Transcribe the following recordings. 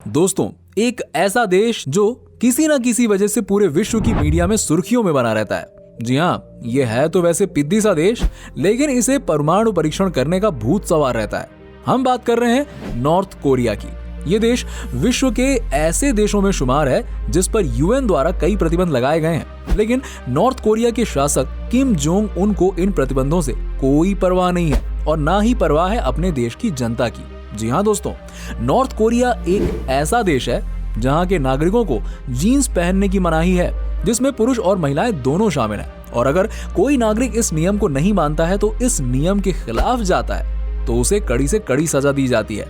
दोस्तों, एक ऐसा देश जो किसी ना किसी वजह से पूरे विश्व की मीडिया में सुर्खियों में बना रहता है। जी हाँ, ये है तो वैसे पिद्दी सा देश, लेकिन इसे परमाणु परीक्षण करने का भूत सवार रहता है। हम बात कर रहे हैं नॉर्थ कोरिया की। ये देश विश्व के ऐसे देशों में शुमार है जिस पर यूएन द्वारा कई प्रतिबंध लगाए गए हैं, लेकिन नॉर्थ कोरिया के शासक किम जोंग उन को इन प्रतिबंधों से कोई परवाह नहीं है और ना ही परवाह है अपने देश की जनता की। जी हाँ दोस्तों, नॉर्थ कोरिया एक ऐसा देश है जहाँ के नागरिकों को जीन्स पहनने की मनाही है, जिसमें पुरुष और महिलाएं दोनों शामिल हैं। और अगर कोई नागरिक इस नियम को नहीं मानता है तो इस नियम के खिलाफ जाता है तो उसे कड़ी से कड़ी सजा दी जाती है।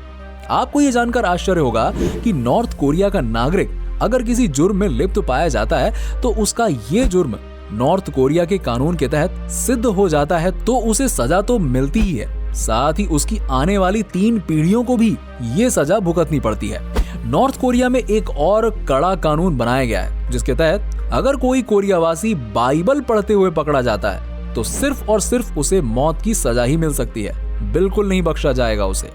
आपको ये जानकर आश्चर्य होगा कि नॉर्थ कोरिया का नागरिक अगर किसी जुर्म में लिप्त पाया जाता है तो उसका ये जुर्म नॉर्थ कोरिया के कानून के तहत सिद्ध हो जाता है तो उसे सजा तो मिलती ही है, साथ ही उसकी आने वाली 3 पीढ़ियों को भी ये सजा भुगतनी पड़ती है। नॉर्थ कोरिया में एक और कड़ा कानून बनाया गया है जिसके तहत अगर कोई कोरियावासी बाइबल पढ़ते हुए पकड़ा जाता है तो सिर्फ और सिर्फ उसे मौत की सजा ही मिल सकती है, बिल्कुल नहीं बख्शा जाएगा उसे।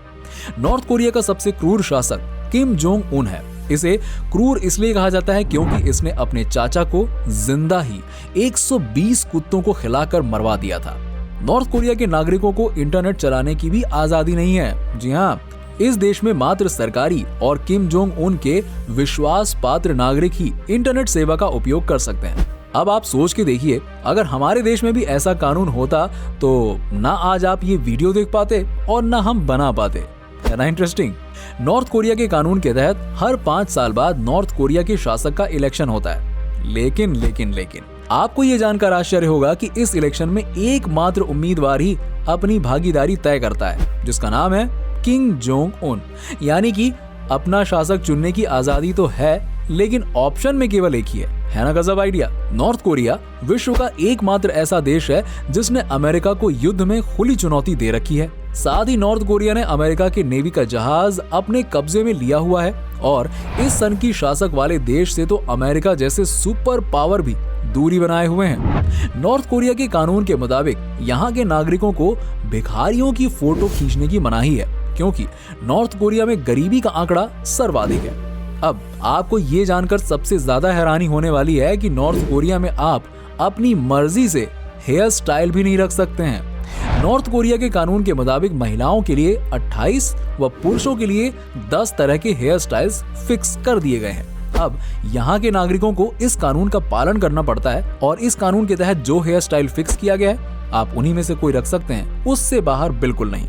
नॉर्थ कोरिया का सबसे क्रूर शासक किम जोंग उन है। इसे क्रूर इसलिए कहा जाता है क्योंकि इसने अपने चाचा को जिंदा ही 120 कुत्तों को खिलाकर मरवा दिया था। नॉर्थ कोरिया के नागरिकों को इंटरनेट चलाने की भी आजादी नहीं है। जी हाँ, इस देश में मात्र सरकारी और किम जोंग उन के विश्वास पात्र नागरिक ही इंटरनेट सेवा का उपयोग कर सकते हैं। अब आप सोच के देखिए, अगर हमारे देश में भी ऐसा कानून होता तो ना आज आप ये वीडियो देख पाते और ना हम बना पाते। है ना इंटरेस्टिंग? नॉर्थ कोरिया के कानून के तहत हर 5 साल बाद नॉर्थ कोरिया के शासक का इलेक्शन होता है। लेकिन आपको ये जानकर आश्चर्य होगा कि इस इलेक्शन में एकमात्र उम्मीदवार ही अपनी भागीदारी तय करता है, जिसका नाम है किम जोंग उन। यानी कि अपना शासक चुनने की आजादी तो है, लेकिन ऑप्शन में केवल एक ही है ना गजब आइडिया। नॉर्थ कोरिया विश्व का एकमात्र ऐसा देश है जिसने अमेरिका को युद्ध में खुली चुनौती दे रखी है। साथ ही नॉर्थ कोरिया ने अमेरिका के नेवी का जहाज अपने कब्जे में लिया हुआ है और इस सनकी शासक वाले देश से तो अमेरिका जैसे सुपर पावर भी दूरी बनाए हुए हैं। नॉर्थ कोरिया के कानून के मुताबिक यहाँ के नागरिकों को भिखारियों की फोटो खींचने की मनाही है, क्योंकि नॉर्थ कोरिया में गरीबी का आंकड़ा सर्वाधिक है। अब आपको ये जानकर सबसे ज्यादा हैरानी होने वाली है कि नॉर्थ कोरिया में आप अपनी मर्जी से हेयर स्टाइल भी नहीं रख सकते हैं। नॉर्थ कोरिया के कानून के मुताबिक महिलाओं के लिए 28 व पुरुषों के लिए 10 तरह के हेयर स्टाइल्स फिक्स कर दिए गए हैं। अब यहाँ के नागरिकों को इस कानून का पालन करना पड़ता है और इस कानून के तहत जो हेयर स्टाइल फिक्स किया गया है आप उन्हीं में से कोई रख सकते हैं, उससे बाहर बिल्कुल नहीं।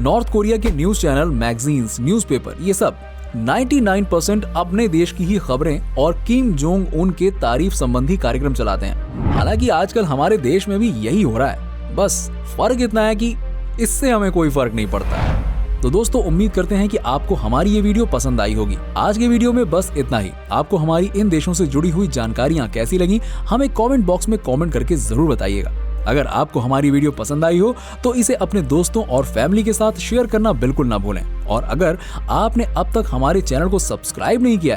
नॉर्थ कोरिया के न्यूज चैनल, मैगजीन्स, न्यूज़पेपर ये सब 99% अपने देश की ही खबरें और किम जोंग उन के तारीफ संबंधी कार्यक्रम चलाते हैं। हालांकि आजकल हमारे देश में भी यही हो रहा है, बस फर्क इतना है कि इससे हमें कोई फर्क नहीं पड़ता। तो दोस्तों, उम्मीद करते हैं कि आपको हमारी ये वीडियो पसंद आई होगी। आज के वीडियो में बस इतना ही। आपको हमारी इन देशों से जुड़ी हुई जानकारियां कैसी लगी हमें कमेंट बॉक्स में कमेंट करके जरूर बताइएगा। अगर आपको हमारी वीडियो पसंद आई हो तो इसे अपने दोस्तों और फैमिली के साथ शेयर करना बिल्कुल ना भूलें। और अगर आपने अब तक हमारे चैनल को सब्सक्राइब नहीं किया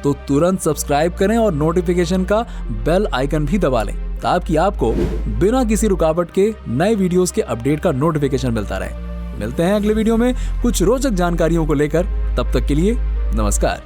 तो तुरंत सब्सक्राइब करें और नोटिफिकेशन का बेल आइकन भी दबा लें, ताकि आपको बिना किसी रुकावट के नए वीडियोस के अपडेट का नोटिफिकेशन मिलता रहे। मिलते हैं अगले वीडियो में कुछ रोचक जानकारियों को लेकर। तब तक के लिए नमस्कार।